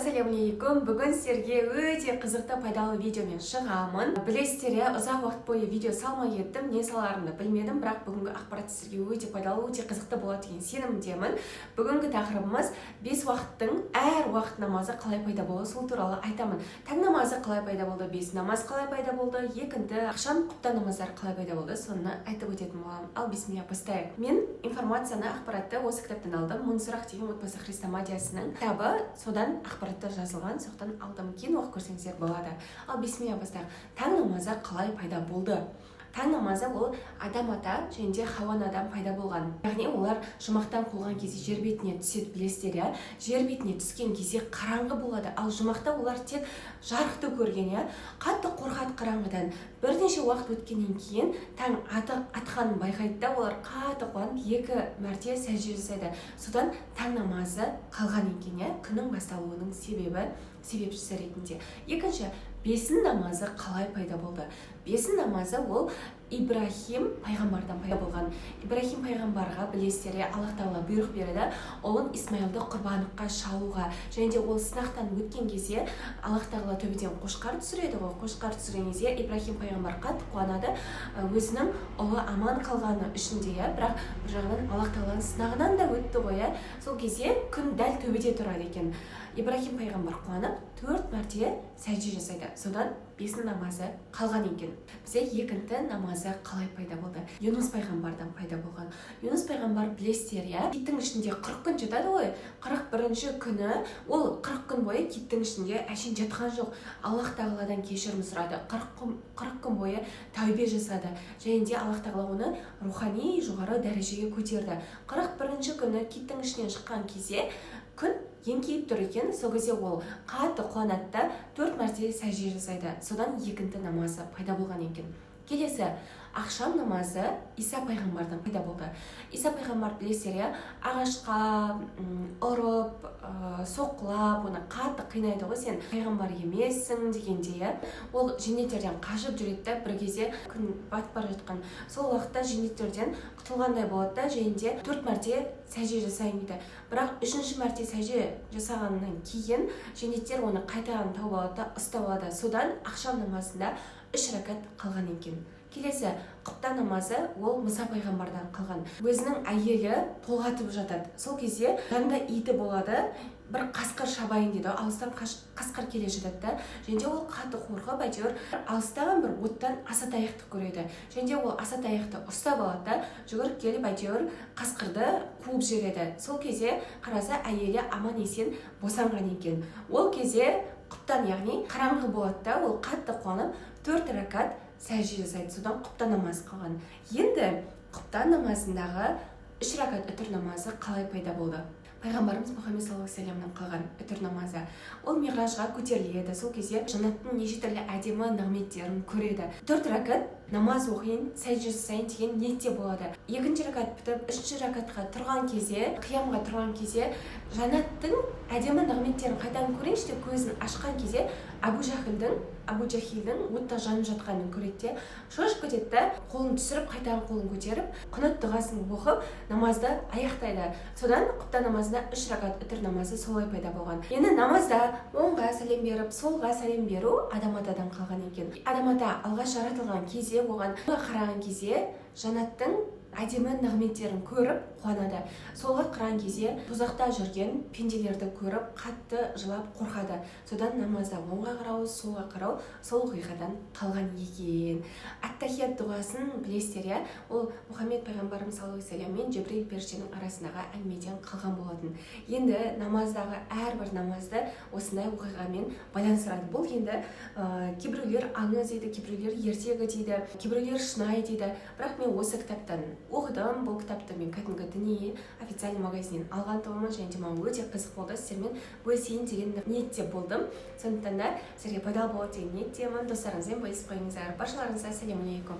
Ассалаумалейкум. Бүгін сіздерге өте қызықты пайдалы видеомен шығамын. Білесіздер, ұзақ уақыт бойы видео салмай еттім. Не саларымды білмедім, бірақ бүгінгі ақпарат сіздерге өте пайдалы, өте қызықты болады деген сенімдемін. Бүгінгі тақырыбымыз 5 уақыттың әр уақыт намазы қалай пайда болды, сол туралы айтамын. Таң намазы қалай пайда болды, 5 намаз қалай пайда болды, екінді ақшам құптан намаздар қалай пайда болды, соны айтып өтетін боламын. Ал бисмилля, бастайық. Мен информацияны, ақпаратты осы кітаптан алдым. Мың сұрақ деген отбасы хрестоматиясының кітабы, содан ақпаратта жазылған, соқтан алдым, кейін оқып көрсеңіздер болады. Ал бисмилля, бастайық. Таң намазы қалай пайда болды? Таң намазы ол адам ата және де Хауа анадан пайда болған. Яғни олар жұмақтан қуылған кезде жер бетіне түседі, білесіздер, жер бетіне түскен кезде қараңғы болады, ал жұмақта олар тек жарықты көрген, қатты қорқады қараңғыдан. Бірнеше уақыт өткеннен кейін таң атқанын байқайды да, олар қатты қуанып 2 мәрте сәжде жасайды. Содан таң намазы қалған екен, күннің басталуының себепшісі ретінде. Екінші, бесін намазы қалай пайда болды? Бесін намазы ол Ибрахим пайғамбардан пайда болған. Ибрахим пайғамбарға, білесіздер, Аллах Тағала бұйрық береді, ұлын Исмайылды құрбандыққа шалуға. Және де ол сынақтан өткен кезде Аллах Тағала төбеден қошқар түсіреді ғой. Қошқар түсірген кезде Ибрахим пайғамбар қатты қуанады, өзінің ұлы аман қалғаны үшін де, бірақ бір жағынан Аллах Тағаланың сынағынан да өтті ғой. Сол кезде күн дәл төбеде тұрады екен. Ибрахим пайғамбар қуанып 4 мәрте сәжде жасайды. Содан бесін намазы қалған екен. Бізде екінті намазы қалай пайда болды? Юнус пайғамбардан пайда болған. Юнус пайғамбар, білесіздер, киттің ішінде 40 күн жатады ғой. 41-ші күні ол 40 күн бойы киттің ішінде әшейін жатқан жоқ. Аллах Тағаладан кешірім сұрады. 40 күн бойы тәубе жасады. Және де Аллах Тағала оны рухани жоғары дәрежеге көтерді. 41-ші күні киттің ішінен шыққан кезде күн еңкейіп тұр екен. Сол кезде ол қатты қуанады да 4 мәрте сәжде жасайды. Содан екінті намазы пайда болған екен. Келесі, ақшам намазы Иса пайғамбардан пайда болды. Иса пайғамбар, білесіздер, ағашқа ұрып, соққылап, оны қатты қинайды ғой, сен пайғамбар емессің дегенде, ол жендеттерден қашып жүреді, бір кезде күн батып бара жатқан. Сол уақытта жендеттерден құтылғандай болады, және де 4 мәрте сәжде жасайын дейді. Бірақ 3-ші мәрте сәжде жасағаннан кейін жендеттер оны қайтадан тауып алады, ұстап алады. Содан ақшам намазында 3 рәкат қалған екен. Келесі, құптан намазы ол Мұса пайғамбардан қалған. Өзінің әйелі толғатып жатады. Сол кезде жанында иті болады, бір қасқыр шабайын дейді, алыстан қасқыр келе жатады. Және ол қатты қорқып, әйтеуір алыстаған бір оттан асатаяқты көреді. Және ол асатаяқты ұстап алады, жүгіріп келіп әйтеуір қасқырды қуып жібереді. Сол кезде қараса әйелі аман есен босанған екен. Ол кезде құптан, яғни қараңғы болады да, ол қатты қуанып 4 рәкат сәжде жасайды. Содан құптан намазы қалған. Енді құптан намазындағы 3 рәкат үтір намазы қалай пайда болды? Пайғамбарымыз Мұхаммед саллаллаху алейхи ва саллямнан қалған үтір намазы. Ол миғражға көтеріледі. Сол кезде жаннаттың неше түрлі әдемі нығметтерін көреді. 4 рәкат намаз оқиын, сәжде жасайын деген ниетте болады. 2-ші рәкат бітіп, 3-ші рәкатқа тұрған кезде, қиямға тұрған кезде, жаннаттың әдемі нығметтерін қайтадан көрейінші, көзін ашқан кезде Абу Жахилдің отта жанып жатқанын көреді, шошып кетеді, қолын түсіріп, қайтадан қолын көтеріп, құнут дұғасын оқып, намазды аяқтайды. Содан құптан намазында 3 рәкат үтір намазы солай пайда болған. Енді намазда оңға сәлем беріп, солға сәлем беру адам атадан қалған екен. Адам ата алғаш жаратылған кезде, оған қараған кезде жанаттың әдемі нығметтерін көріп қуанады. Солға қараған кезде тозақта жүрген пенделерді көріп қатты жылап қорқады. Содан намазда оңға қарау, солға қарау сол оқиғадан қалған екен. Ат-тахият дұғасын білесіздер, ол Мұхаммед пайғамбарымыз саллаллаху алейхи ва саллям мен Жибрил періштенің арасындағы әңгімеден қалған болатын. Енді намаздағы әрбір намазды осындай оқиғамен байланыстырады. Бұл енді кейбіреулер аңыз дейді, кейбіреулер ертегі дейді, кейбіреулер шынайы дейді. Бірақ мен осы кітаптан оқыдым. Бұл кітапты мен кәдімгі діни официальный магазиннен алған тұғымын, және де маған өте қызық болды, сіздермен бөлісейін деген ниетте болдым. Сондықтан да сіздерге пайдалы болады деген ниеттемін. Достарыңызбен бөлісіп қойыңыздар. Баршаларыңызға ассалаумалейкум.